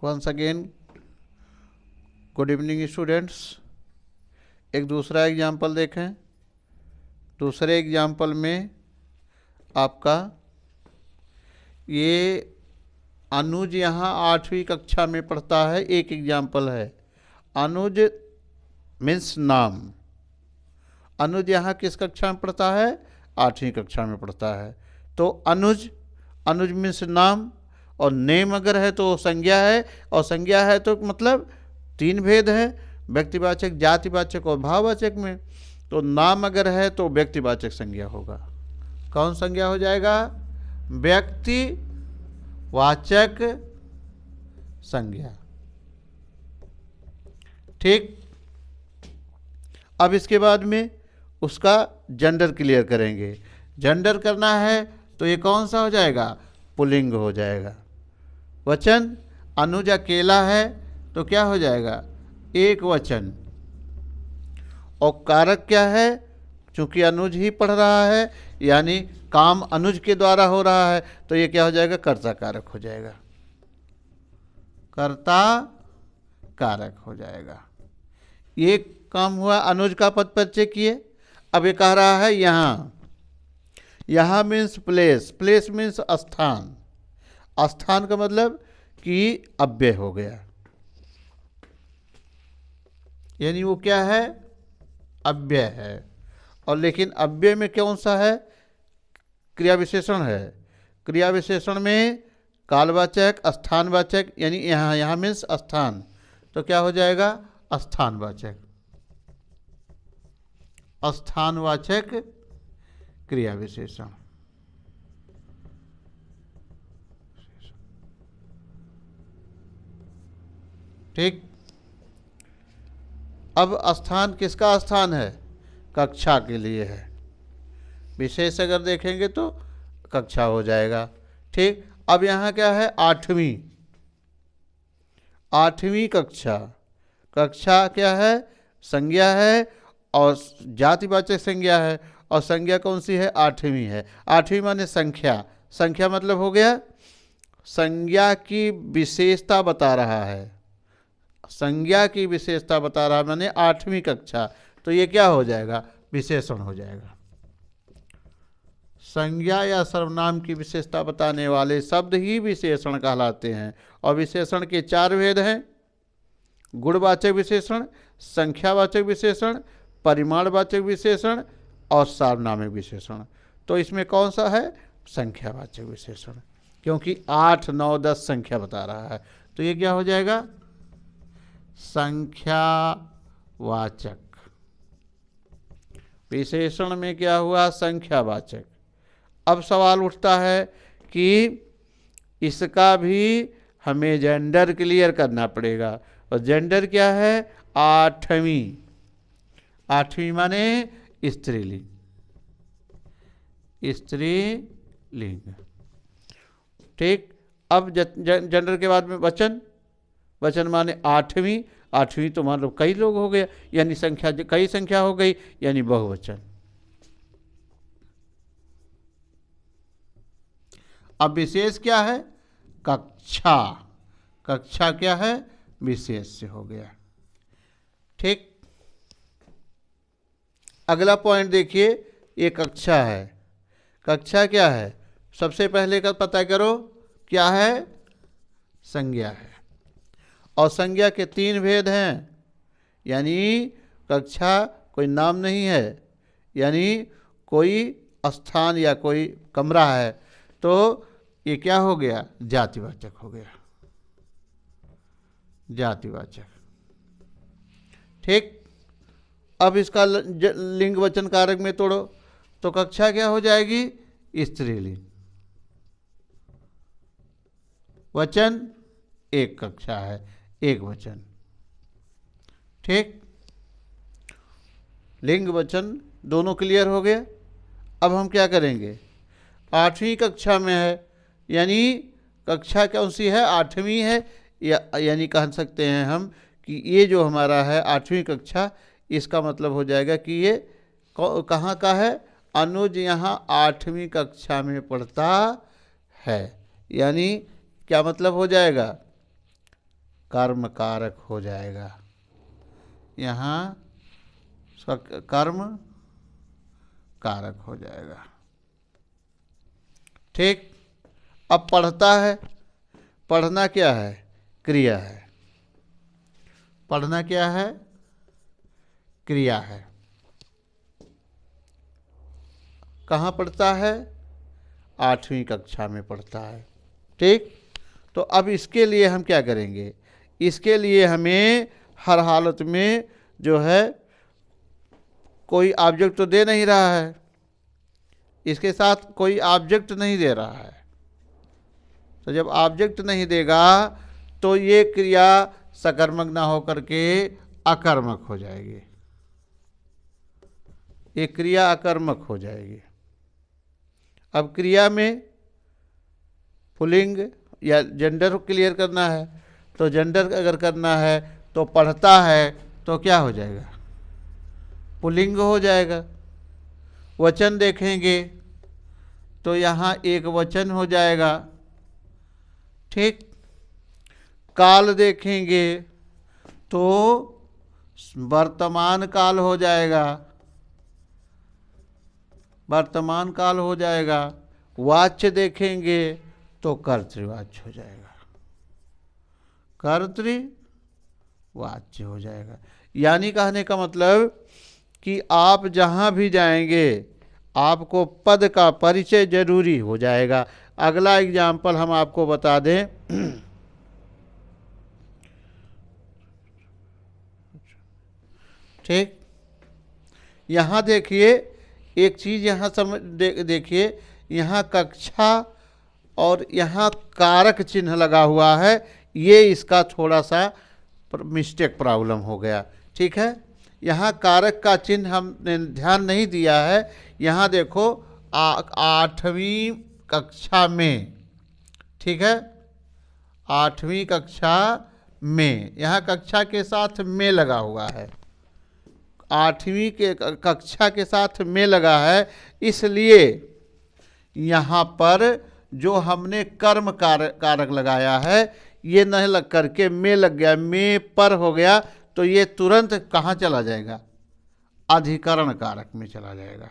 Once again good evening students. एक दूसरा example देखें। दूसरे एग्जाम्पल में आपका ये अनुज यहाँ 8वीं कक्षा में पढ़ता है। एक एग्जाम्पल है, अनुज मीन्स नाम। अनुज यहाँ किस कक्षा में पढ़ता है? 8वीं कक्षा में पढ़ता है। तो अनुज, अनुज मीन्स नाम, और नेम अगर है तो संज्ञा है, और संज्ञा है तो मतलब 3 भेद है, व्यक्तिवाचक, जातिवाचक और भाववाचक में। तो नाम अगर है तो व्यक्तिवाचक संज्ञा होगा। कौन संज्ञा हो जाएगा? व्यक्तिवाचक संज्ञा। ठीक। अब इसके बाद में उसका जेंडर क्लियर करेंगे। जेंडर करना है तो ये कौन सा हो जाएगा? पुल्लिंग हो जाएगा। वचन, अनुज अकेला है तो क्या हो जाएगा? एक वचन। और कारक क्या है? चूंकि अनुज ही पढ़ रहा है, यानी काम अनुज के द्वारा हो रहा है, तो ये क्या हो जाएगा? कर्ता कारक हो जाएगा। कर्ता कारक हो जाएगा। ये काम हुआ अनुज का पद परिचय किए। अब ये कह रहा है यहाँ, यहाँ मीन्स प्लेस, प्लेस मीन्स स्थान। स्थान का मतलब कि अव्यय हो गया, यानी वो क्या है? अव्यय है। और लेकिन अव्यय में कौन सा है? क्रिया विशेषण है। क्रिया विशेषण में कालवाचक, स्थानवाचक, यानी यहाँ, यहाँ मीन्स स्थान, तो क्या हो जाएगा? स्थानवाचक। स्थानवाचक क्रिया विशेषण। ठीक। अब स्थान किसका स्थान है? कक्षा के लिए है। विशेष अगर देखेंगे तो कक्षा हो जाएगा। ठीक। अब यहाँ क्या है? 8वीं, 8वीं कक्षा। कक्षा क्या है? संज्ञा है, और जातिवाचक संज्ञा है, और संज्ञा कौन सी है? 8वीं है। 8वीं माने संख्या। संख्या मतलब हो गया संज्ञा की विशेषता बता रहा है। संज्ञा की विशेषता बता रहा है माने 8वीं कक्षा, तो ये क्या हो जाएगा? विशेषण हो जाएगा। संज्ञा या सर्वनाम की विशेषता बताने वाले शब्द ही विशेषण कहलाते हैं। और विशेषण के 4 भेद हैं: गुणवाचक विशेषण, संख्यावाचक विशेषण, परिमाणवाचक विशेषण और सार्वनामिक विशेषण। तो इसमें कौन सा है? संख्यावाचक विशेषण, क्योंकि 8, 9, 10 संख्या बता रहा है, तो ये क्या हो जाएगा? संख्यावाचक। विशेषण में क्या हुआ? संख्यावाचक। अब सवाल उठता है कि इसका भी हमें जेंडर क्लियर करना पड़ेगा। और जेंडर क्या है? 8वीं। 8वीं माने स्त्रीलिंग, स्त्रीलिंग। ठीक। अब जेंडर के बाद में वचन। वचन माने 8वीं। 8वीं तो मान लो कई लोग हो गए, यानी संख्या, कई संख्या हो गई, यानी बहुवचन। अब विशेष क्या है? कक्षा। कक्षा क्या है? विशेष से हो गया। ठीक। अगला पॉइंट देखिए, ये कक्षा है। कक्षा क्या है? सबसे पहले का पता करो क्या है? संज्ञा है। और संज्ञा के 3 भेद हैं, यानी कक्षा कोई नाम नहीं है, यानी कोई स्थान या कोई कमरा है, तो ये क्या हो गया? जातिवाचक हो गया। जातिवाचक। ठीक। अब इसका लिंग वचन कारक में तोड़ो तो कक्षा क्या हो जाएगी? स्त्रीलिंग। वचन एक कक्षा है, एक वचन। ठीक। लिंग वचन दोनों क्लियर हो गए। अब हम क्या करेंगे? 8वीं कक्षा में है, यानी कक्षा कौन सी है? 8वीं है, यानी कह सकते हैं हम कि ये जो हमारा है 8वीं कक्षा, इसका मतलब हो जाएगा कि ये कहाँ का है? अनुज यहाँ 8वीं कक्षा में पढ़ता है, यानी क्या मतलब हो जाएगा? कर्म कारक हो जाएगा। यहाँ कर्म कारक हो जाएगा। ठीक। अब पढ़ता है, पढ़ना क्या है? क्रिया है। पढ़ना क्या है? क्रिया है। कहाँ पढ़ता है? 8वीं कक्षा में पढ़ता है। ठीक। तो अब इसके लिए हम क्या करेंगे? इसके लिए हमें हर हालत में जो है कोई ऑब्जेक्ट तो दे नहीं रहा है, इसके साथ कोई ऑब्जेक्ट नहीं दे रहा है। तो जब ऑब्जेक्ट नहीं देगा तो ये क्रिया सकर्मक ना होकर के अकर्मक हो जाएगी। ये क्रिया अकर्मक हो जाएगी। अब क्रिया में पुल्लिंग या जेंडर क्लियर करना है, तो जेंडर अगर करना है तो पढ़ता है तो क्या हो जाएगा? पुल्लिंग हो जाएगा। वचन देखेंगे तो यहाँ एक वचन हो जाएगा। ठीक। काल देखेंगे तो वर्तमान काल हो जाएगा। वर्तमान काल हो जाएगा। वाच्य देखेंगे तो कर्तृवाच्य हो जाएगा। कर्तृवाच्य हो जाएगा। यानी कहने का मतलब कि आप जहाँ भी जाएंगे आपको पद का परिचय जरूरी हो जाएगा। अगला एग्जाम्पल हम आपको बता दें। ठीक। यहाँ देखिए एक चीज़ यहाँ समझ देखिए, यहाँ कक्षा और यहाँ कारक चिन्ह लगा हुआ है। ये इसका थोड़ा सा मिस्टेक प्रॉब्लम हो गया। ठीक है। यहाँ कारक का चिन्ह हमने ध्यान नहीं दिया है। यहाँ देखो 8वीं कक्षा में, ठीक है, 8वीं कक्षा में, यहाँ कक्षा के साथ में लगा हुआ है। 8वीं के कक्षा के साथ में लगा है, इसलिए यहाँ पर जो हमने कर्म कारक लगाया है ये नहीं लग करके में लग गया, में पर हो गया, तो ये तुरंत कहाँ चला जाएगा? अधिकरण कारक में चला जाएगा।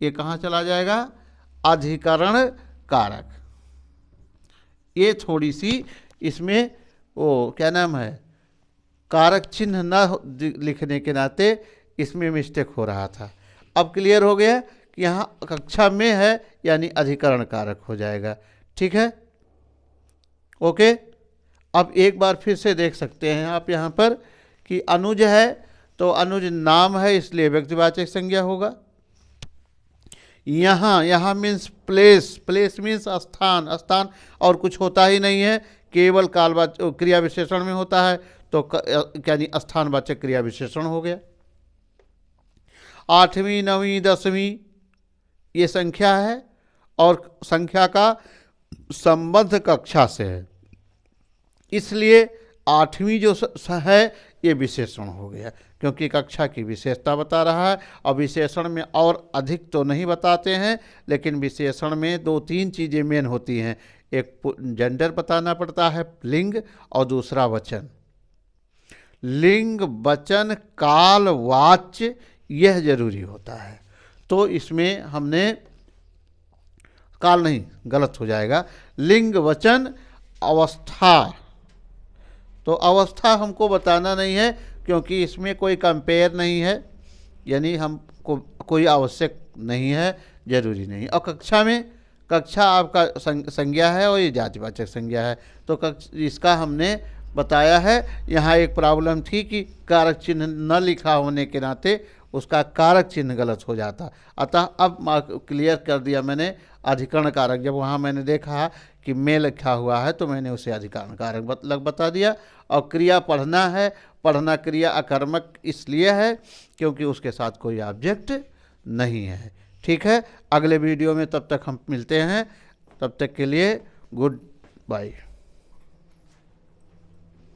ये कहाँ चला जाएगा? अधिकरण कारक। ये थोड़ी सी इसमें वो क्या नाम है, कारक चिन्ह न लिखने के नाते इसमें मिस्टेक हो रहा था। अब क्लियर हो गया कि यहाँ कक्षा में है यानी अधिकरण कारक हो जाएगा। ठीक है, ओके। अब एक बार फिर से देख सकते हैं आप यहाँ पर कि अनुज है तो अनुज नाम है इसलिए व्यक्तिवाचक संज्ञा होगा। यहाँ मीन्स प्लेस, प्लेस मीन्स स्थान, स्थान और कुछ होता ही नहीं है, केवल कालवाचक क्रिया विशेषण में होता है, तो यानी स्थानवाचक क्रिया विशेषण हो गया। 8वीं 9वीं 10वीं ये संख्या है और संख्या का संबंध कक्षा से है, इसलिए 8वीं जो है ये विशेषण हो गया, क्योंकि कक्षा की विशेषता बता रहा है। और विशेषण में और अधिक तो नहीं बताते हैं, लेकिन विशेषण में 2-3 चीज़ें मेन होती हैं। एक जेंडर बताना पड़ता है, लिंग, और दूसरा वचन। लिंग, वचन, काल, वाच्य यह जरूरी होता है। तो इसमें हमने काल नहीं, गलत हो जाएगा, लिंग, वचन, अवस्था। तो अवस्था हमको बताना नहीं है क्योंकि इसमें कोई कंपेयर नहीं है, यानी हमको कोई आवश्यक नहीं है, जरूरी नहीं। और कक्षा में, कक्षा आपका संज्ञा है और ये जातिवाचक संज्ञा है, तो इसका हमने बताया है। यहाँ एक प्रॉब्लम थी कि कारक चिन्ह न लिखा होने के नाते उसका कारक चिन्ह गलत हो जाता, अतः अब क्लियर कर दिया मैंने अधिकरण कारक। जब वहाँ मैंने देखा कि में लिखा हुआ है तो मैंने उसे अधिकरण कारक बता दिया। और क्रिया पढ़ना है, पढ़ना क्रिया अकर्मक इसलिए है क्योंकि उसके साथ कोई ऑब्जेक्ट नहीं है। ठीक है, अगले वीडियो में तब तक हम मिलते हैं, तब तक के लिए गुड बाय।